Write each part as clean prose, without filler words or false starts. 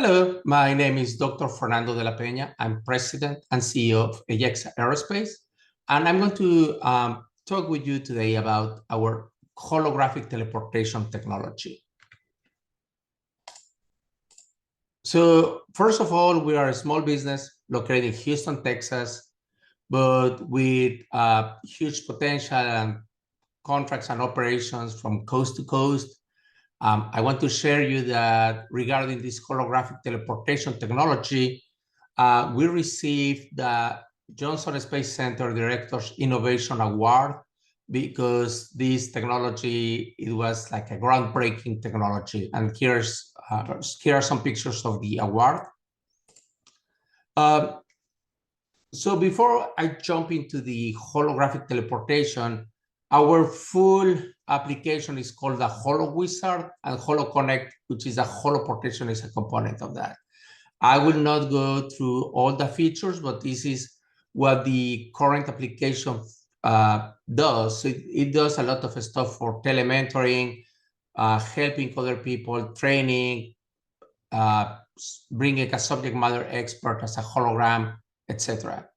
Hello, my name is Dr. Fernando de la Peña. I'm President and CEO of EYEXA Aerospace, and I'm going to talk with you today about our holographic teleportation technology. So first of all, we are a small business located in Houston, Texas, but with huge potential and contracts and operations from coast to coast. I want to share you that regarding this holographic teleportation technology, we received the Johnson Space Center Director's Innovation Award because this technology, it was like a groundbreaking technology. And here are some pictures of the award. So before I jump into the holographic teleportation, our full application is called the Holo Wizard, and Holo Connect, which is a holoportation, is a component of that. I will not go through all the features, but this is what the current application does. It does a lot of stuff for telementoring, helping other people, training, bringing a subject matter expert as a hologram, etc.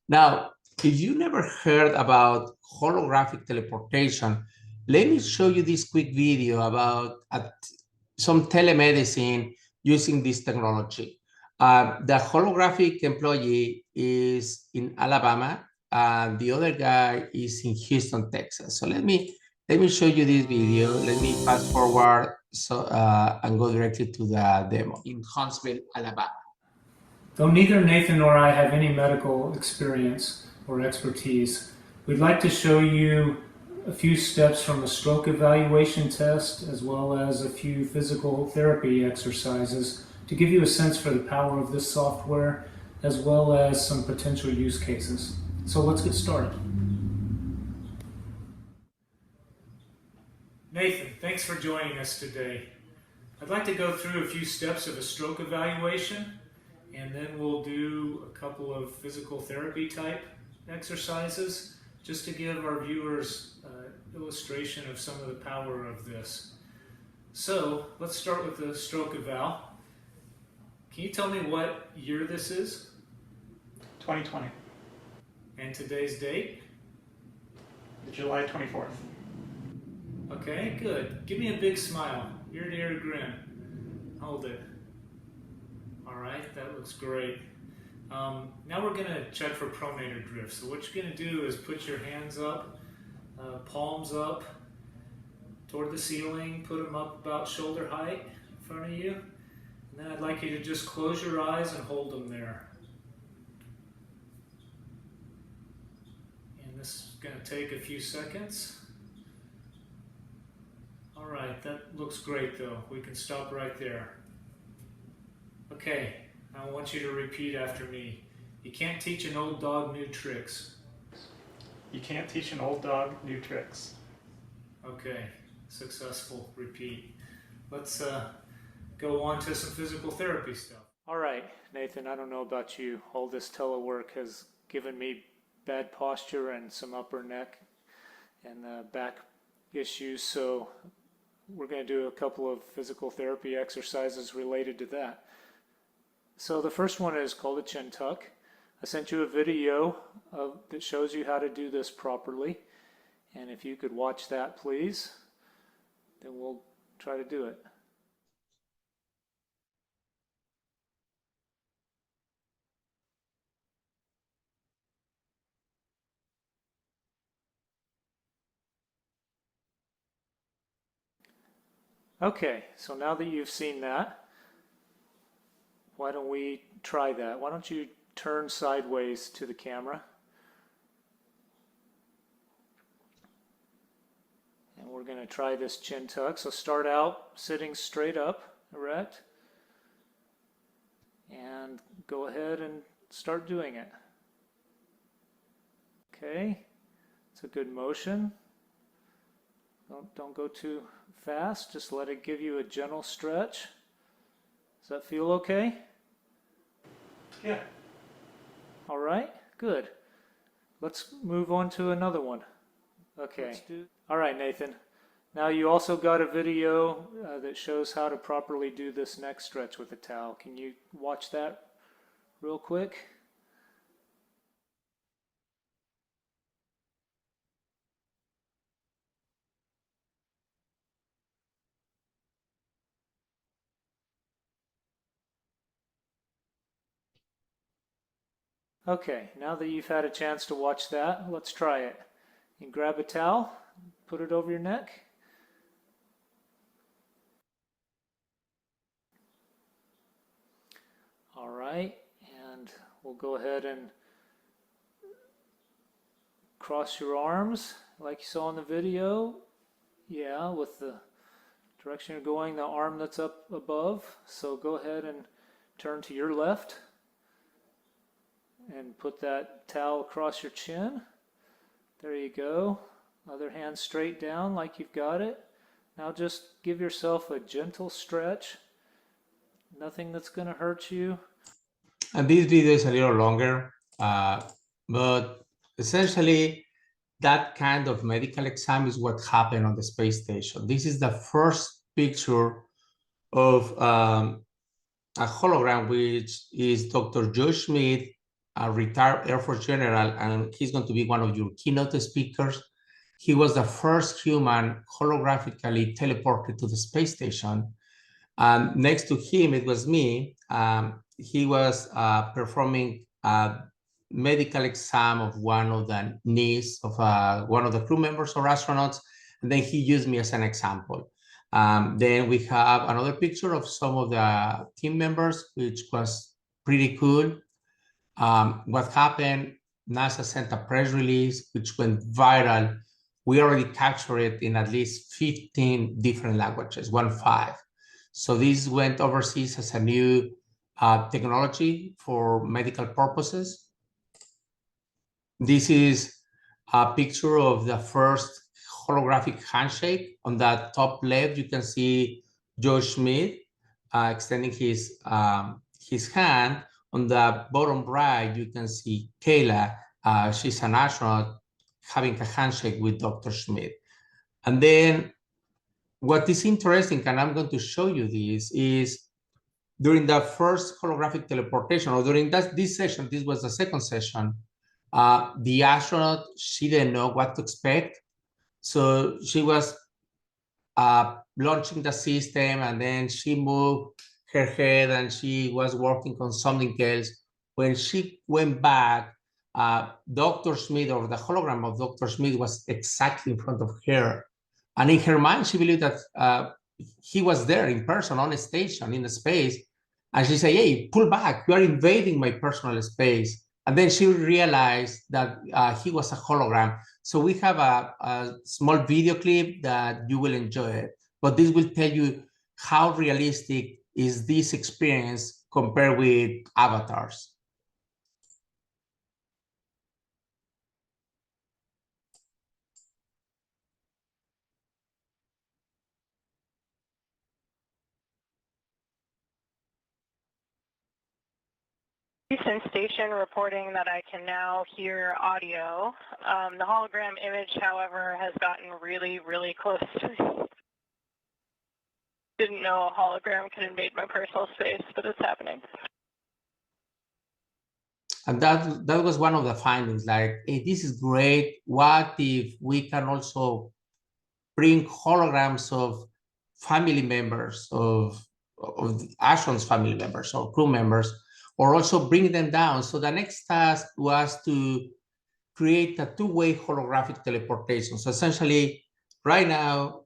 Now, if you never heard about holographic teleportation, let me show you this quick video about some telemedicine using this technology. The holographic employee is in Alabama, and the other guy is in Houston, Texas. So let me show you this video. Let me fast forward and go directly to the demo in Huntsville, Alabama. Though neither Nathan nor I have any medical experience or expertise, we'd like to show you a few steps from a stroke evaluation test as well as a few physical therapy exercises to give you a sense for the power of this software as well as some potential use cases. So let's get started. Nathan, thanks for joining us today. I'd like to go through a few steps of a stroke evaluation, and then we'll do a couple of physical therapy type exercises just to give our viewers an illustration of some of the power of this. So let's start with the stroke eval. Can you tell me what year this is? 2020. And today's date? July 24th. Okay, good. Give me a big smile, ear to ear grin. Hold it. All right, that looks great. Now we're going to check for pronator drift. So what you're going to do is put your hands up, palms up toward the ceiling, put them up about shoulder height in front of you. And then I'd like you to just close your eyes and hold them there. And this is going to take a few seconds. All right, that looks great though. We can stop right there. Okay, I want you to repeat after me. You can't teach an old dog new tricks. You can't teach an old dog new tricks. Okay, successful. Repeat. Let's go on to some physical therapy stuff. All right, Nathan, I don't know about you. All this telework has given me bad posture and some upper neck and back issues, so we're going to do a couple of physical therapy exercises related to that. So the first one is called a chin tuck. I sent you a video that shows you how to do this properly. And if you could watch that, please, then we'll try to do it. Okay, so now that you've seen that, why don't we try that? Why don't you turn sideways to the camera? And we're going to try this chin tuck. So start out sitting straight up, erect, and go ahead and start doing it. Okay, it's a good motion. Don't go too fast, just let it give you a gentle stretch. Does that feel okay? Yeah. All right, good. Let's move on to another one. Okay. All right, Nathan. Now you also got a video that shows how to properly do this neck stretch with a towel. Can you watch that real quick? Okay, now that you've had a chance to watch that, let's try it. You grab a towel, put it over your neck. All right, and we'll go ahead and cross your arms like you saw in the video. Yeah, with the direction you're going, the arm that's up above. So go ahead and turn to your left and put that towel across your chin. There you go. Other hand straight down like you've got it. Now just give yourself a gentle stretch. Nothing that's going to hurt you. And this video is a little longer, but essentially that kind of medical exam is what happened on the space station. This is the first picture of a hologram, which is Dr. Joe Schmidt, a retired Air Force general, and he's going to be one of your keynote speakers. He was the first human holographically teleported to the space station. And next to him, it was me. He was performing a medical exam of one of the knees of one of the crew members or astronauts, and then he used me as an example. Then we have another picture of some of the team members, which was pretty cool. What happened, NASA sent a press release, which went viral. We already captured it in at least 15 different languages, 15. So this went overseas as a new technology for medical purposes. This is a picture of the first holographic handshake. On the top left, you can see Joe Schmidt extending his hand. On the bottom right, you can see Kayla. She's an astronaut having a handshake with Dr. Schmidt. And then what is interesting, and I'm going to show you this, is during the first holographic teleportation, or during this session, this was the second session, the astronaut, she didn't know what to expect. So she was launching the system, and then she moved her head and she was working on something else. When she went back, Dr. Schmidt, or the hologram of Dr. Schmidt, was exactly in front of her. And in her mind, she believed that he was there in person on a station in the space. And she said, hey, pull back, you are invading my personal space. And then she realized that he was a hologram. So we have a small video clip that you will enjoy it. But this will tell you how realistic is this experience compared with avatars. Houston station reporting that I can now hear audio. The hologram image, however, has gotten really, really close to me. Didn't know a hologram could invade my personal space, but it's happening. And that was one of the findings, like, hey, this is great. What if we can also bring holograms of family members, of astronauts' family members or crew members, or also bring them down? So the next task was to create a two-way holographic teleportation. So essentially, right now,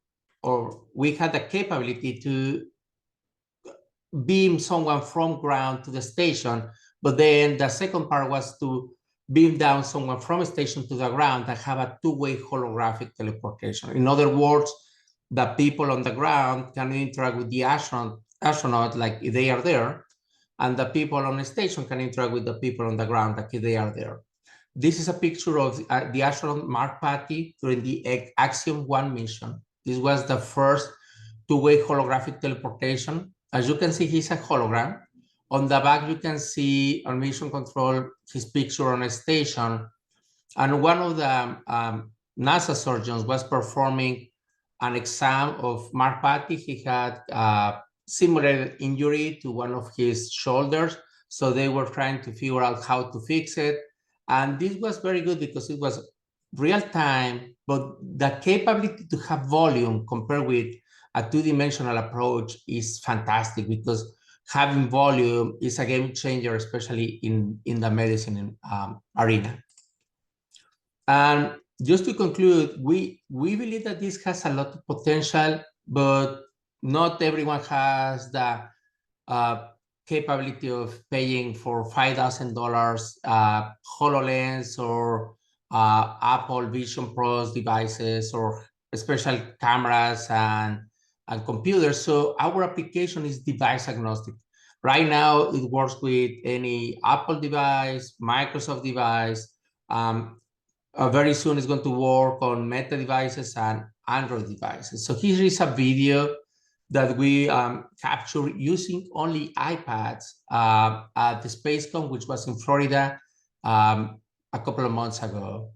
or we had the capability to beam someone from ground to the station, but then the second part was to beam down someone from a station to the ground and have a two-way holographic teleportation. In other words, the people on the ground can interact with the astronaut like they are there, and the people on the station can interact with the people on the ground like they are there. This is a picture of the astronaut Mark Patty during the Axiom 1 mission. This was the first two-way holographic teleportation. As you can see, he's a hologram. On the back, you can see on mission control his picture on a station. And one of the NASA surgeons was performing an exam of Mark Patty. He had similar injury to one of his shoulders. So they were trying to figure out how to fix it. And this was very good because it was real time, but the capability to have volume compared with a two-dimensional approach is fantastic, because having volume is a game changer, especially in the medicine arena. And just to conclude, we believe that this has a lot of potential, but not everyone has the capability of paying for $5,000 HoloLens or Apple Vision Pros devices or special cameras and computers. So our application is device agnostic. Right now, it works with any Apple device, Microsoft device. Very soon, it's going to work on Meta devices and Android devices. So here is a video that we captured using only iPads at the SpaceCon, which was in Florida a couple of months ago.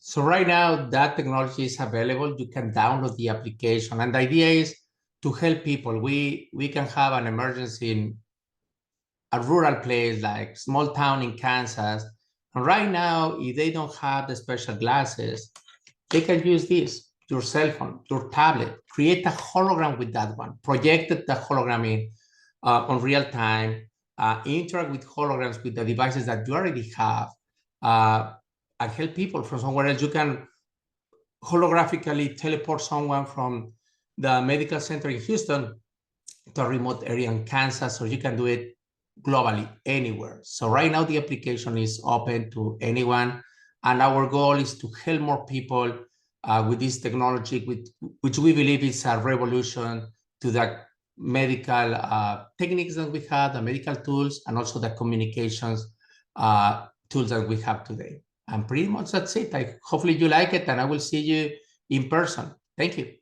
So right now, that technology is available. You can download the application. And the idea is to help people. We can have an emergency in a rural place, like small town in Kansas. And right now, if they don't have the special glasses, they can use this, your cell phone, your tablet, create a hologram with that one, project the hologram in on real time, interact with holograms with the devices that you already have, and help people from somewhere else. You can holographically teleport someone from the medical center in Houston to a remote area in Kansas, or you can do it globally anywhere. So right now the application is open to anyone, and our goal is to help more people with this technology, which we believe is a revolution to the medical techniques that we have, the medical tools, and also the communications tools that we have today. And pretty much that's it. Hopefully you like it, and I will see you in person. Thank you.